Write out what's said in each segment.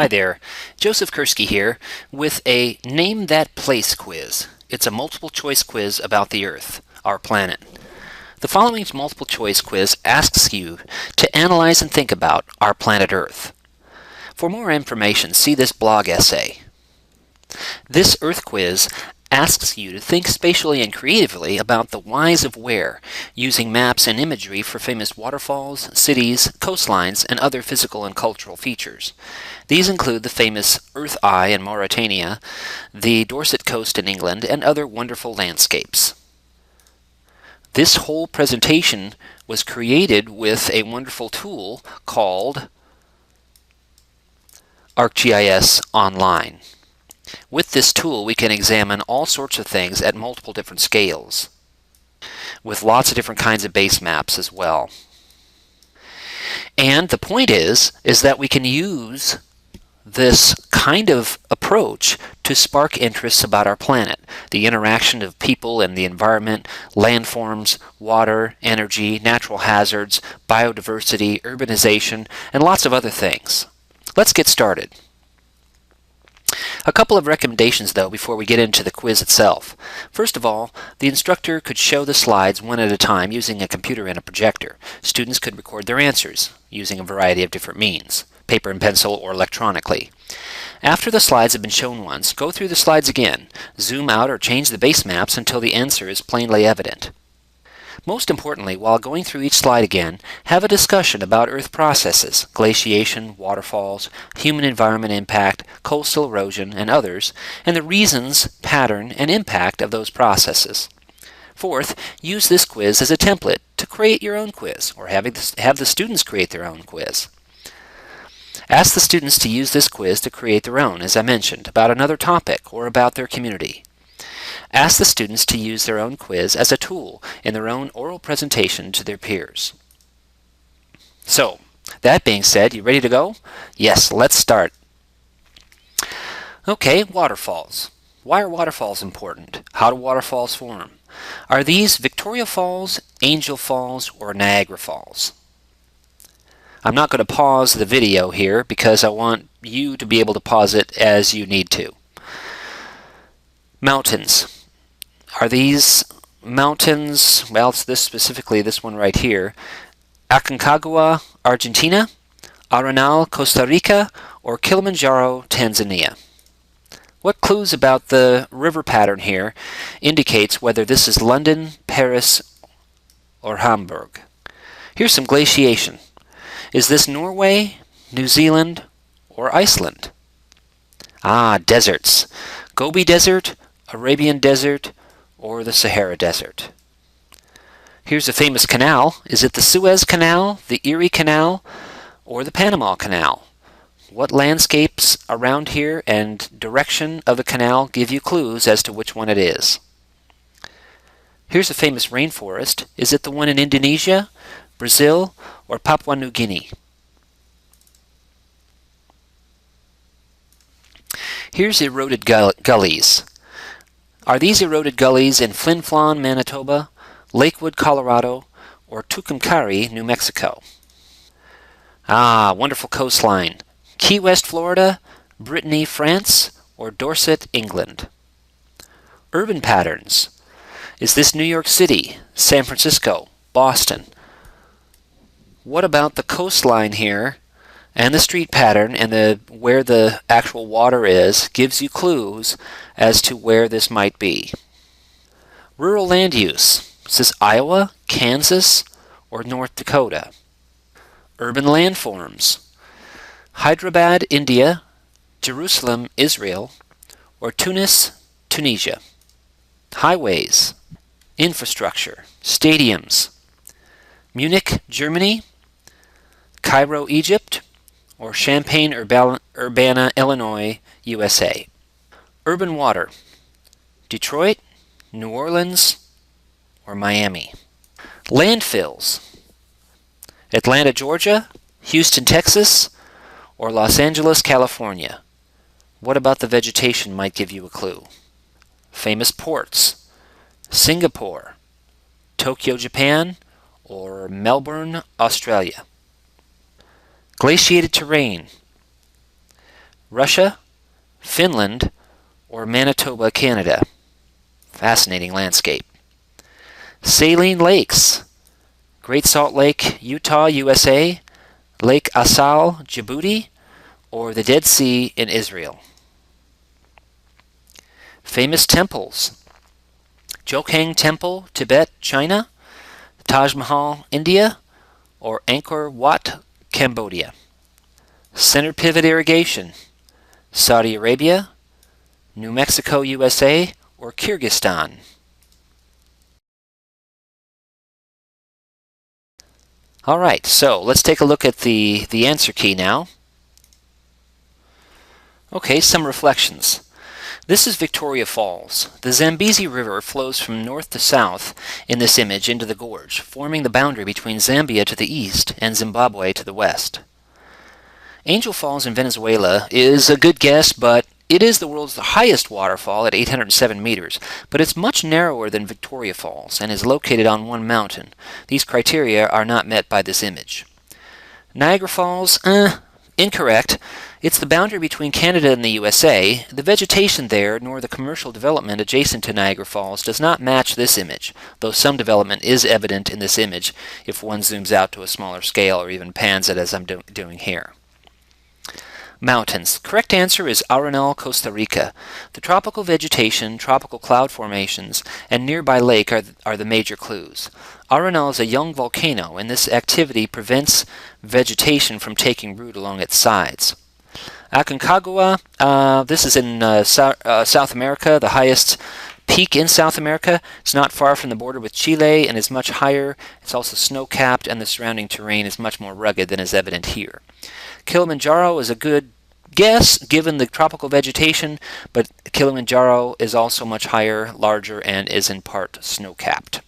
Hi there, Joseph Kursky here with a Name That Place quiz. It's a multiple choice quiz about the Earth, our planet. The following multiple choice quiz asks you to analyze and think about our planet Earth. For more information, see this blog essay. This Earth quiz asks you to think spatially and creatively about the whys of where, using maps and imagery for famous waterfalls, cities, coastlines, and other physical and cultural features. These include the famous Earth Eye in Mauritania, the Dorset Coast in England, and other wonderful landscapes. This whole presentation was created with a wonderful tool called ArcGIS Online. With this tool, we can examine all sorts of things at multiple different scales, with lots of different kinds of base maps as well. And the point is that we can use this kind of approach to spark interests about our planet, the interaction of people and the environment, landforms, water, energy, natural hazards, biodiversity, urbanization, and lots of other things. Let's get started. A couple of recommendations, though, before we get into the quiz itself. First of all, the instructor could show the slides one at a time using a computer and a projector. Students could record their answers using a variety of different means, paper and pencil or electronically. After the slides have been shown once, go through the slides again, zoom out or change the base maps until the answer is plainly evident. Most importantly, while going through each slide again, have a discussion about Earth processes, glaciation, waterfalls, human environment impact, coastal erosion, and others, and the reasons, pattern, and impact of those processes. Fourth, use this quiz as a template to create your own quiz, or have the students create their own quiz. Ask the students to use this quiz to create their own, as I mentioned, about another topic or about their community. Ask the students to use their own quiz as a tool in their own oral presentation to their peers. So, that being said, you ready to go? Yes, let's start. Okay, waterfalls. Why are waterfalls important? How do waterfalls form? Are these Victoria Falls, Angel Falls, or Niagara Falls? I'm not going to pause the video here because I want you to be able to pause it as you need to. Mountains. Are these mountains, well, it's specifically this one right here, Aconcagua, Argentina, Arenal, Costa Rica, or Kilimanjaro, Tanzania? What clues about the river pattern here indicates whether this is London, Paris, or Hamburg? Here's some glaciation. Is this Norway, New Zealand, or Iceland? Deserts. Gobi Desert, Arabian Desert, or the Sahara Desert. Here's a famous canal. Is it the Suez Canal, the Erie Canal, or the Panama Canal? What landscapes around here and direction of the canal give you clues as to which one it is? Here's a famous rainforest. Is it the one in Indonesia, Brazil, or Papua New Guinea? Here's eroded gullies. Are these eroded gullies in Flin Flon, Manitoba, Lakewood, Colorado, or Tucumcari, New Mexico? Wonderful coastline. Key West, Florida, Brittany, France, or Dorset, England? Urban patterns. Is this New York City, San Francisco, Boston? What about the coastline here and the street pattern and where the actual water is gives you clues as to where this might be? Rural land use. Is this Iowa, Kansas, or North Dakota? Urban landforms. Hyderabad, India, Jerusalem, Israel, or Tunis, Tunisia? Highways. Infrastructure. Stadiums. Munich, Germany, Cairo, Egypt, or Champaign-Urbana, Illinois, USA? Urban water. Detroit, New Orleans, or Miami? Landfills. Atlanta, Georgia, Houston, Texas, or Los Angeles, California? What about the vegetation might give you a clue? Famous ports. Singapore, Tokyo, Japan, or Melbourne, Australia? Glaciated terrain. Russia, Finland, or Manitoba, Canada? Fascinating landscape. Saline lakes. Great Salt Lake, Utah, USA, Lake Assal, Djibouti, or the Dead Sea in Israel? Famous temples. Jokhang Temple, Tibet, China, Taj Mahal, India, or Angkor Wat, Cambodia? Center pivot irrigation. Saudi Arabia, New Mexico, USA, or Kyrgyzstan? All right, so let's take a look at the answer key now. Okay, some reflections. This is Victoria Falls. The Zambezi River flows from north to south in this image into the gorge, forming the boundary between Zambia to the east and Zimbabwe to the west. Angel Falls in Venezuela is a good guess, but it is the world's highest waterfall at 807 meters, but it's much narrower than Victoria Falls and is located on one mountain. These criteria are not met by this image. Niagara Falls, incorrect. It's the boundary between Canada and the USA. The vegetation there, nor the commercial development adjacent to Niagara Falls, does not match this image, though some development is evident in this image if one zooms out to a smaller scale or even pans it as I'm doing here. Mountains. Correct answer is Arenal, Costa Rica. The tropical vegetation, tropical cloud formations, and nearby lake are the major clues. Arenal is a young volcano, and this activity prevents vegetation from taking root along its sides. Aconcagua, this is in South America, the highest peak in South America. It's not far from the border with Chile and is much higher. It's also snow-capped, and the surrounding terrain is much more rugged than is evident here. Kilimanjaro is a good guess given the tropical vegetation, but Kilimanjaro is also much higher, larger, and is in part snow-capped.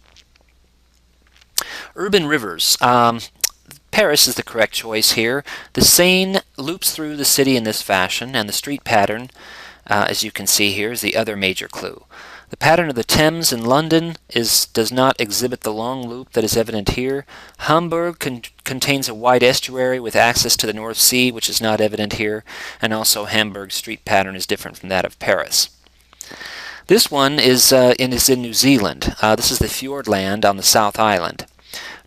Urban rivers. Paris is the correct choice here. The Seine loops through the city in this fashion, and the street pattern, as you can see here, is the other major clue. The pattern of the Thames in London does not exhibit the long loop that is evident here. Hamburg contains a wide estuary with access to the North Sea, which is not evident here, and also Hamburg's street pattern is different from that of Paris. This one is in New Zealand. This is the Fjordland on the South Island.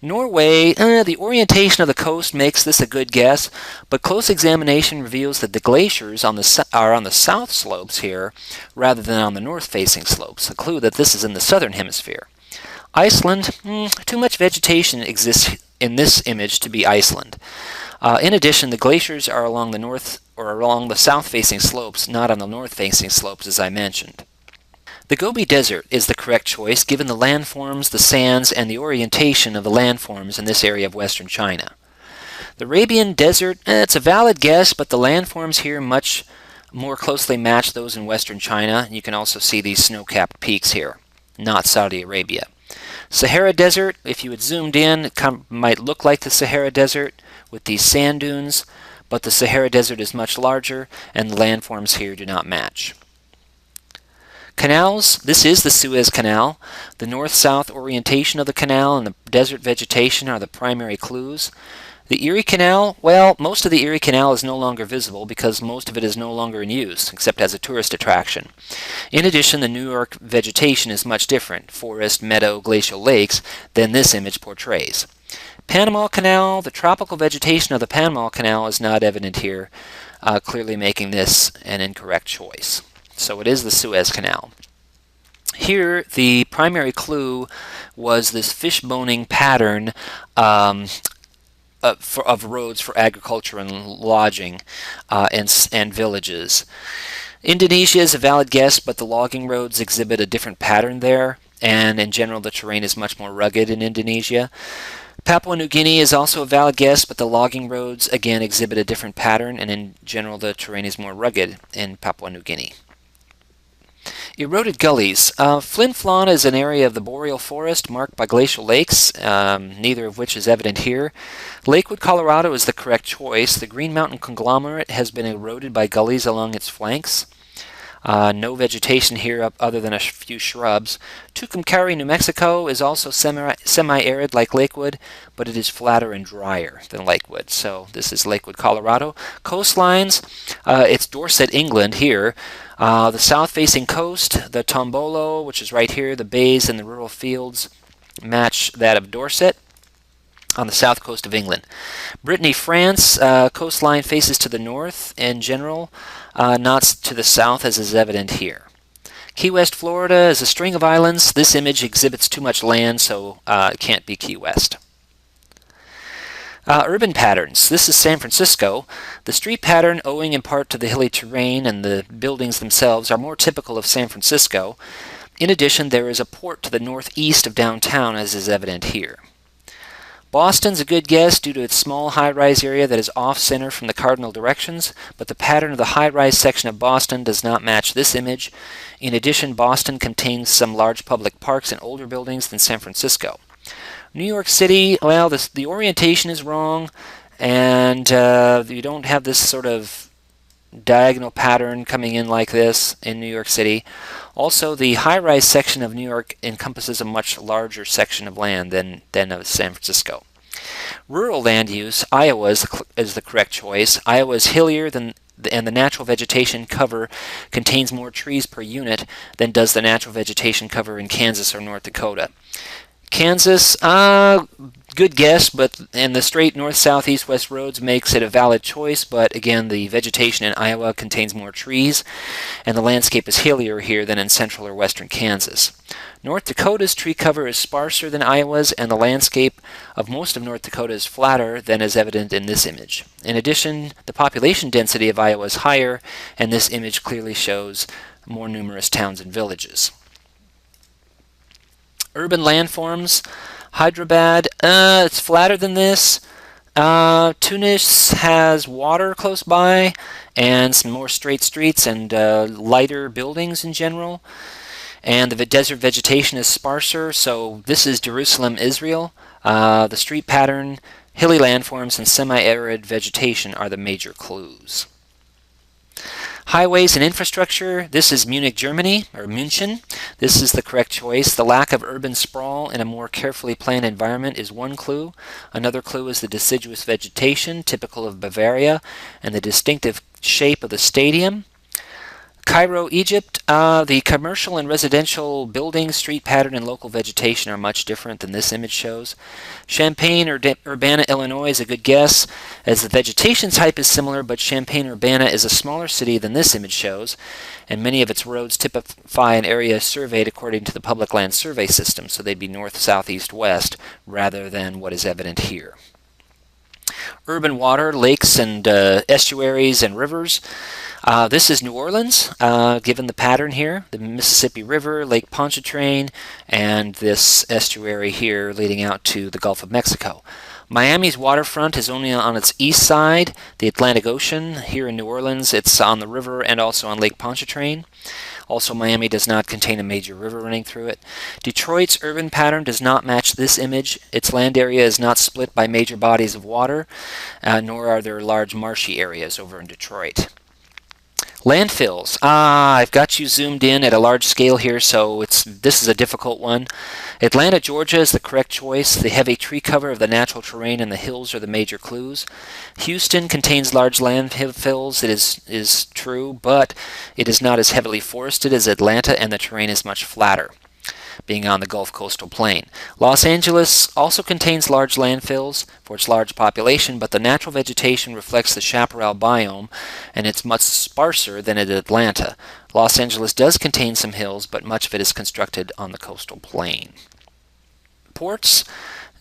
Norway, the orientation of the coast makes this a good guess, but close examination reveals that the glaciers are on the south slopes here rather than on the north-facing slopes, a clue that this is in the southern hemisphere. Iceland, too much vegetation exists in this image to be Iceland. In addition, the glaciers are along the north or along the south-facing slopes, not on the north-facing slopes as I mentioned. The Gobi Desert is the correct choice given the landforms, the sands, and the orientation of the landforms in this area of western China. The Arabian Desert, it's a valid guess, but the landforms here much more closely match those in western China. You can also see these snow-capped peaks here, not Saudi Arabia. Sahara Desert, if you had zoomed in, it might look like the Sahara Desert with these sand dunes, but the Sahara Desert is much larger, and the landforms here do not match. Canals, this is the Suez Canal. The north-south orientation of the canal and the desert vegetation are the primary clues. The Erie Canal, well, most of the Erie Canal is no longer visible because most of it is no longer in use, except as a tourist attraction. In addition, the New York vegetation is much different, forest, meadow, glacial lakes, than this image portrays. Panama Canal, the tropical vegetation of the Panama Canal is not evident here, clearly making this an incorrect choice. So it is the Suez Canal. Here, the primary clue was this fish-boning pattern of roads for agriculture and lodging and villages. Indonesia is a valid guess, but the logging roads exhibit a different pattern there, and in general the terrain is much more rugged in Indonesia. Papua New Guinea is also a valid guess, but the logging roads again exhibit a different pattern, and in general the terrain is more rugged in Papua New Guinea. Eroded gullies. Flin Flon is an area of the boreal forest marked by glacial lakes, neither of which is evident here. Lakewood, Colorado is the correct choice. The Green Mountain conglomerate has been eroded by gullies along its flanks. No vegetation here other than a few shrubs. Tucumcari, New Mexico is also semi-arid like Lakewood, but it is flatter and drier than Lakewood. So this is Lakewood, Colorado. Coastlines, it's Dorset, England here. The south-facing coast, the Tombolo, which is right here, the bays and the rural fields match that of Dorset on the south coast of England. Brittany, France, coastline faces to the north in general, not to the south as is evident here. Key West, Florida is a string of islands. This image exhibits too much land, so it can't be Key West. Urban patterns. This is San Francisco. The street pattern, owing in part to the hilly terrain and the buildings themselves, are more typical of San Francisco. In addition, there is a port to the northeast of downtown, as is evident here. Boston's a good guess due to its small high-rise area that is off-center from the cardinal directions, but the pattern of the high-rise section of Boston does not match this image. In addition, Boston contains some large public parks and older buildings than San Francisco. New York City, well, the orientation is wrong, and you don't have this sort of diagonal pattern coming in like this in New York City. Also, the high-rise section of New York encompasses a much larger section of land than of San Francisco. Rural land use, Iowa is the correct choice. Iowa is hillier and the natural vegetation cover contains more trees per unit than does the natural vegetation cover in Kansas or North Dakota. Kansas, good guess, and the straight north, south, east, west roads makes it a valid choice, but again, the vegetation in Iowa contains more trees, and the landscape is hillier here than in central or western Kansas. North Dakota's tree cover is sparser than Iowa's, and the landscape of most of North Dakota is flatter than is evident in this image. In addition, the population density of Iowa is higher, and this image clearly shows more numerous towns and villages. Urban landforms, Hyderabad, it's flatter than this. Tunis has water close by and some more straight streets and lighter buildings in general. And the desert vegetation is sparser, so this is Jerusalem, Israel. The street pattern, hilly landforms, and semi-arid vegetation are the major clues. Highways and infrastructure, this is Munich, Germany, or München. This is the correct choice. The lack of urban sprawl in a more carefully planned environment is one clue. Another clue is the deciduous vegetation, typical of Bavaria, and the distinctive shape of the stadium. Cairo, Egypt, the commercial and residential building, street pattern, and local vegetation are much different than this image shows. Champaign-Urbana, Illinois is a good guess, as the vegetation type is similar, but Champaign-Urbana is a smaller city than this image shows, and many of its roads typify an area surveyed according to the Public Land Survey System, so they'd be north, south, east, west, rather than what is evident here. Urban water, lakes and estuaries and rivers. This is New Orleans, given the pattern here, the Mississippi River, Lake Pontchartrain, and this estuary here leading out to the Gulf of Mexico. Miami's waterfront is only on its east side, the Atlantic Ocean. Here in New Orleans, it's on the river and also on Lake Pontchartrain. Also, Miami does not contain a major river running through it. Detroit's urban pattern does not match this image. Its land area is not split by major bodies of water, nor are there large marshy areas over in Detroit. Landfills. I've got you zoomed in at a large scale here, so this is a difficult one. Atlanta, Georgia is the correct choice. The heavy tree cover of the natural terrain and the hills are the major clues. Houston contains large landfills. It is true, but it is not as heavily forested as Atlanta, and the terrain is much flatter, being on the Gulf coastal plain. Los Angeles also contains large landfills for its large population, but the natural vegetation reflects the chaparral biome, and it's much sparser than at Atlanta. Los Angeles does contain some hills, but much of it is constructed on the coastal plain. Ports.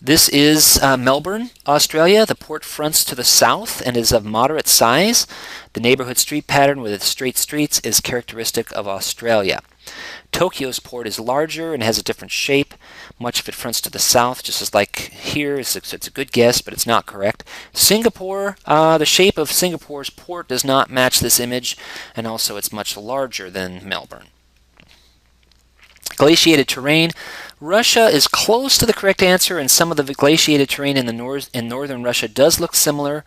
This is Melbourne, Australia. The port fronts to the south and is of moderate size. The neighborhood street pattern with its straight streets is characteristic of Australia. Tokyo's port is larger and has a different shape. Much of it fronts to the south, just as like here. It's a good guess, but it's not correct. Singapore, the shape of Singapore's port does not match this image, and also it's much larger than Melbourne. Glaciated terrain. Russia is close to the correct answer, and some of the glaciated terrain in northern Russia does look similar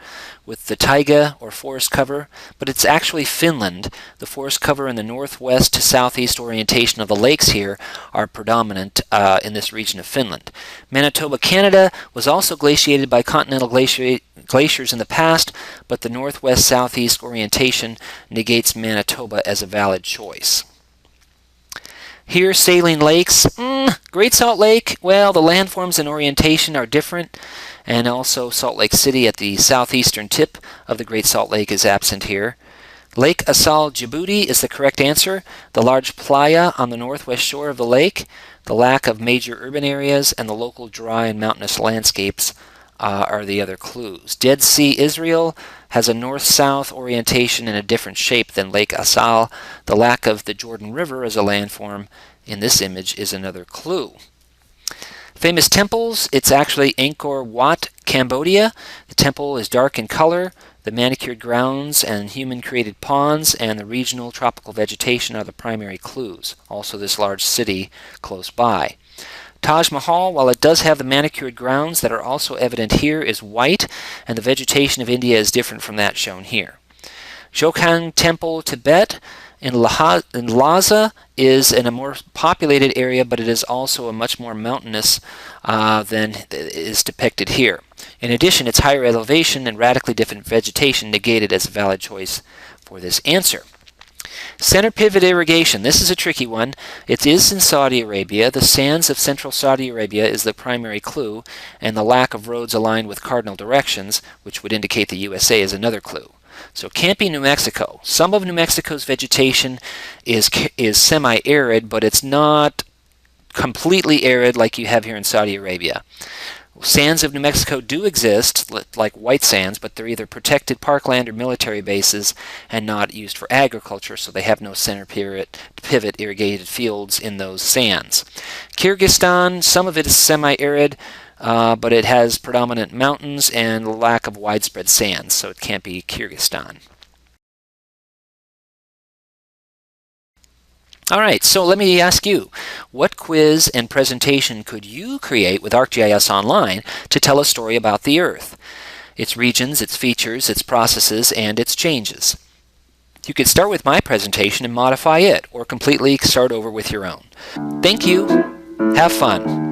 with the taiga or forest cover, but it's actually Finland. The forest cover in the northwest to southeast orientation of the lakes here are predominant in this region of Finland. Manitoba, Canada was also glaciated by continental glaciers in the past, but the northwest-southeast orientation negates Manitoba as a valid choice. Here, saline lakes. Great Salt Lake, well, the landforms and orientation are different, and also Salt Lake City at the southeastern tip of the Great Salt Lake is absent here. Lake Asal Djibouti is the correct answer. The large playa on the northwest shore of the lake, the lack of major urban areas, and the local dry and mountainous landscapes are the other clues. Dead Sea, Israel has a north-south orientation and a different shape than Lake Asal. The lack of the Jordan River as a landform in this image is another clue. Famous temples, it's actually Angkor Wat, Cambodia. The temple is dark in color. The manicured grounds and human-created ponds and the regional tropical vegetation are the primary clues. Also this large city close by. Taj Mahal, while it does have the manicured grounds that are also evident here, is white, and the vegetation of India is different from that shown here. Jokhang Temple, Tibet, in Lhasa is in a more populated area, but it is also a much more mountainous than is depicted here. In addition, its higher elevation and radically different vegetation negated as a valid choice for this answer. Center pivot irrigation. This is a tricky one. It is in Saudi Arabia. The sands of central Saudi Arabia is the primary clue, and the lack of roads aligned with cardinal directions, which would indicate the USA, is another clue. So it can't be New Mexico. Some of New Mexico's vegetation is semi-arid, but it's not completely arid like you have here in Saudi Arabia. Sands of New Mexico do exist, like white sands, but they're either protected parkland or military bases and not used for agriculture, so they have no center pivot irrigated fields in those sands. Kyrgyzstan, some of it is semi-arid, but it has predominant mountains and lack of widespread sands, so it can't be Kyrgyzstan. All right, so let me ask you, what quiz and presentation could you create with ArcGIS Online to tell a story about the Earth, its regions, its features, its processes, and its changes? You could start with my presentation and modify it, or completely start over with your own. Thank you. Have fun.